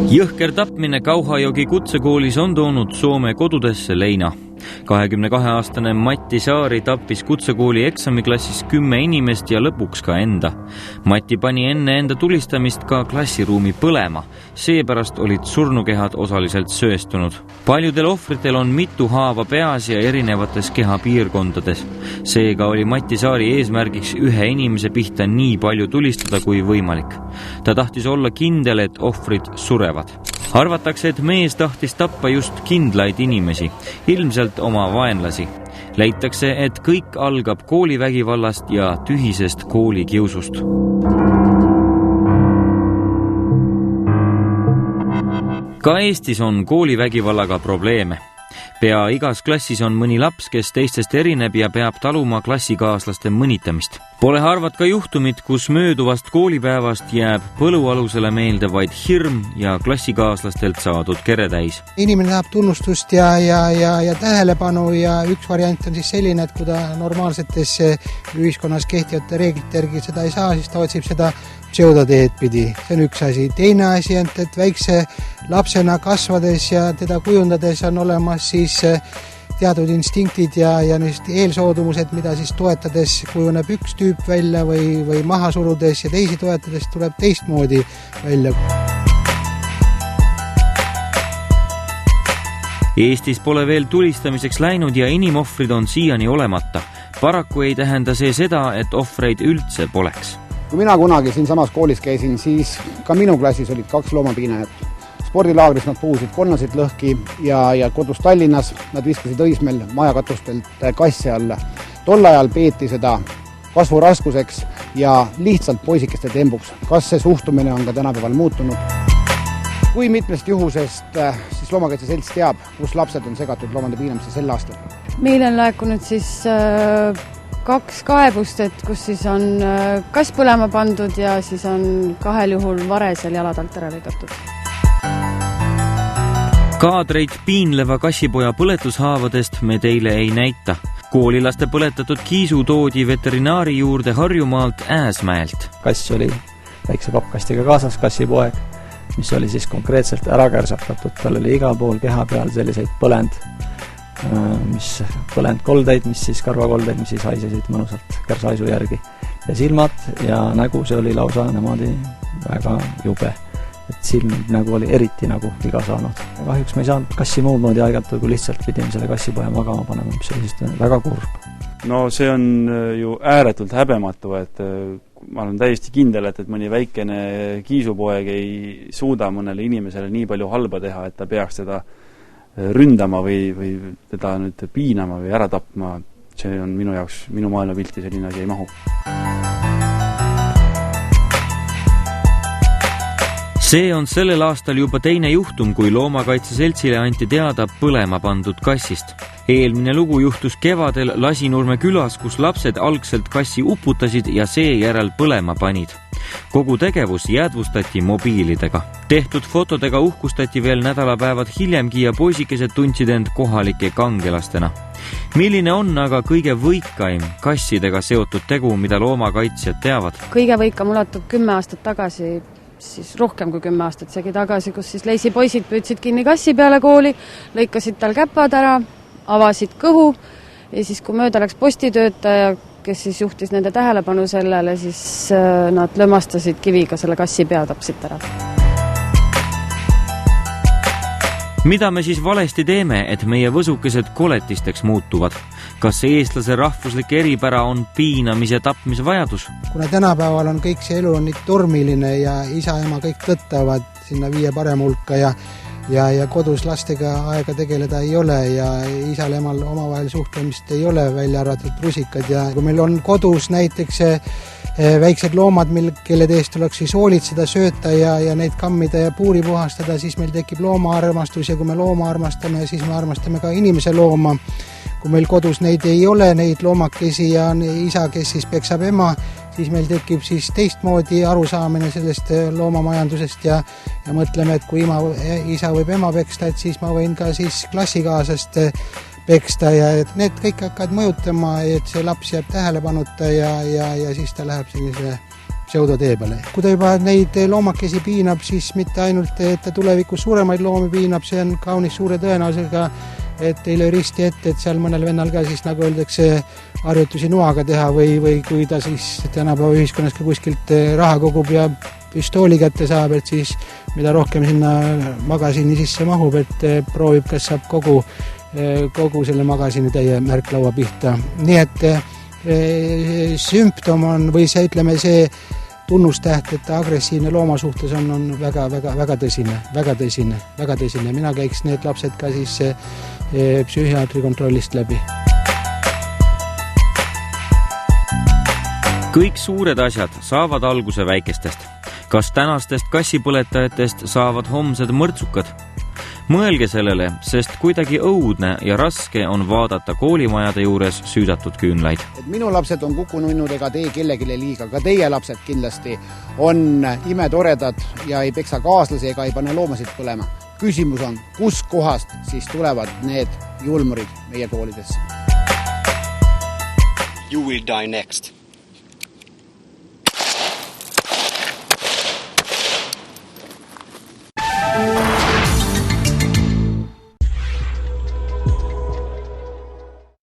Jõhker tapmine Kauhajoki kutsekoolis on toonud Soome kodudesse leina. 22-aastane Matti Saari tappis kutsekooli eksamiklassis 10 inimest ja lõpuks ka enda. Matti pani enne enda tulistamist ka klassiruumi põlema, seepärast olid surnukehad osaliselt söestunud. Paljudel ohvritel on mitu haava peas ja erinevates kehapiirkondades. Seega oli Matti Saari eesmärgiks ühe inimese pihta nii palju tulistada kui võimalik. Ta tahtis olla kindel, et ohvrid surevad. Arvatakse, et mees tahtis tappa just kindlaid inimesi, ilmselt oma vaenlasi. Leitakse, et kõik algab koolivägivallast ja tühisest koolikiusust. Ka Eestis on koolivägivallaga probleeme. Pea igas klassis on mõni laps, kes teistest erineb ja peab taluma klassikaaslaste mõnitamist. Pole harvad ka juhtumid, kus mööduvast koolipäevast jääb põlualusele meelde vaid hirm ja klassikaaslastelt saadud keretäis. Inimene tahab tunnustust ja tähelepanu ja üks variant on siis selline, et kui ta normaalsetes ühiskonnas kehtivate reeglite järgi seda ei saa, siis ta otsib seda pseudoteed pidi. See on üks asi. Teine asi on, et väikse lapsena kasvades ja teda kujundades on olemas siis teatud instinktid ja eelsoodumused, mida siis toetades kujuneb üks tüüp välja või maha surudes ja teisi toetades tuleb teistmoodi välja. Eestis pole veel tulistamiseks läinud ja inimohvrid on siiani olemata. Paraku ei tähenda see seda, et ohvreid üldse poleks. Kui mina kunagi siin samas koolis käisin, siis ka minu klassis olid 2 loomapiinajat. Spordilaagris nad puhusid konnasid lõhki ja kodus Tallinnas nad viskasid Õismäel majakatustelt kasse alla. Tol ajal peeti seda kasvuraskuseks ja lihtsalt poisikeste tembuks. Kas see suhtumine on ka tänapäeval muutunud? Kui mitmest juhusest siis Loomakaitse Selts teab, kus lapsed on segatud loomade piinamisse sel aastal? Meil on laekunud siis 2 kaebust, et kus siis on kass põlema pandud ja siis on 2 juhul varesel jalad alt ära lõigatud. Kaadreid piinleva kassipoja põletushaavadest me teile ei näita. Koolilaste põletatud kiisu toodi veterinaari juurde Harjumaalt Ääsmäelt. Kass oli väikse pappkastiga kaasas, kassipoeg, mis oli siis konkreetselt ära kärsatatud. Tal oli igal pool keha peal selliseid põlendkoldeid, mis siis karvakoldeid, mis siis haisesid mõnusalt kärsaisu järgi. Ja silmad ja nägu, see oli lausa niimoodi väga jube. Et silm nagu oli eriti nagu viga saanud. Ja kahjuks me ei saanud kassi muud moodi aigata, kui lihtsalt pidime selle kassipoja magama panema, mis oli siis väga kurb. No see on ju ääretult häbematu, et ma olen täiesti kindel, et mõni väikene kiisupoeg ei suuda mõnele inimesele nii palju halba teha, et ta peaks teda ründama või teda nüüd piinama või ära tapma. See on minu jaoks, minu maailmapilti selline asi ei mahu. See on sellel aastal juba teine juhtum, kui Loomakaitse Seltsile anti teada põlema pandud kassist. Eelmine lugu juhtus kevadel Lasinurme külas, kus lapsed algselt kassi uputasid ja seejärel põlema panid. Kogu tegevus jäädvustati mobiilidega. Tehtud fotodega uhkustati veel nädalapäevad hiljemgi ja poisikesed tundsid end kohalike kangelastena. Milline on aga kõige võikaim kassidega seotud tegu, mida loomakaitsjad teavad? Kõige võikam ulatub 10 aastat tagasi, siis rohkem kui 10 aastat segi tagasi, kus siis leisipoisid püüdsid kinni kassi peale kooli, lõikasid tal käpad ära, avasid kõhu ja siis kui mööda läks postitöötaja, kes siis juhtis nende tähelepanu sellele, siis nad lömastasid kiviga selle kassi pea, tapsid ära. Mida me siis valesti teeme, et meie võsukesed koletisteks muutuvad? Kas eestlase rahvuslik eripära on piinamis- ja tapmise vajadus? Kuna tänapäeval on kõik see elu on nii tormiline ja isa ja ema kõik tõttavad sinna 5 parema hulka ja kodus lastega aega tegeleda ei ole ja isal ja emal omavahel suhtlemist ei ole, välja arvatud rusikad. Ja kui meil on kodus näiteks väiksed loomad, kelle teest tuleks siis hoolitseda, sööta ja neid kammida ja puuri puhastada, siis meil tekib loomaarmastus ja kui me looma armastame, siis me armastame ka inimese looma. Kui meil kodus neid ei ole, neid loomakesi ja isa, kes siis peksab ema, siis meil tekib siis teistmoodi arusaamine sellest loomamajandusest ja mõtleme, et kui isa võib ema peksta, et siis ma võin ka siis klassikaasast peksta ja et need kõik hakkavad mõjutama, et see laps jääb tähelepanuta ja siis ta läheb sellise pseudotee peale. Kui ta juba neid loomakesi piinab, siis mitte ainult, et ta tulevikus suuremaid loomi piinab, see on kaunis suure tõenäosusega, et ei löö risti ette, et seal mõnel vennal ka siis, nagu öeldakse, harjutusi noaga teha või kui ta siis tänapäeva ühiskonnas ka kuskilt raha kogub ja pistooli kätte saab, et siis mida rohkem sinna magasini sisse mahub, et proovib, kas saab kogu selle magasini täie märklaua pihta. Nii et sümptom on, või see, ütleme, see tunnustäht, et agressiivne looma suhtes on väga tõsine. Mina käiks need lapsed ka siis psühhiaatri kontrollist läbi. Kõik suured asjad saavad alguse väikestest. Kas tänastest kassipõletajatest saavad homsed mõrtsukad? Mõelge sellele, sest kuidagi õudne ja raske on vaadata koolimajade juures süüdatud küünlaid. Et minu lapsed on kukununnud ega tee kellegile liiga, ka teie lapsed kindlasti on imetoredad ja ei peksa kaaslasi ega ei pane loomasid põlema. Küsimus on, kus kohast siis tulevad need julmurid meie koolidesse? You will die next.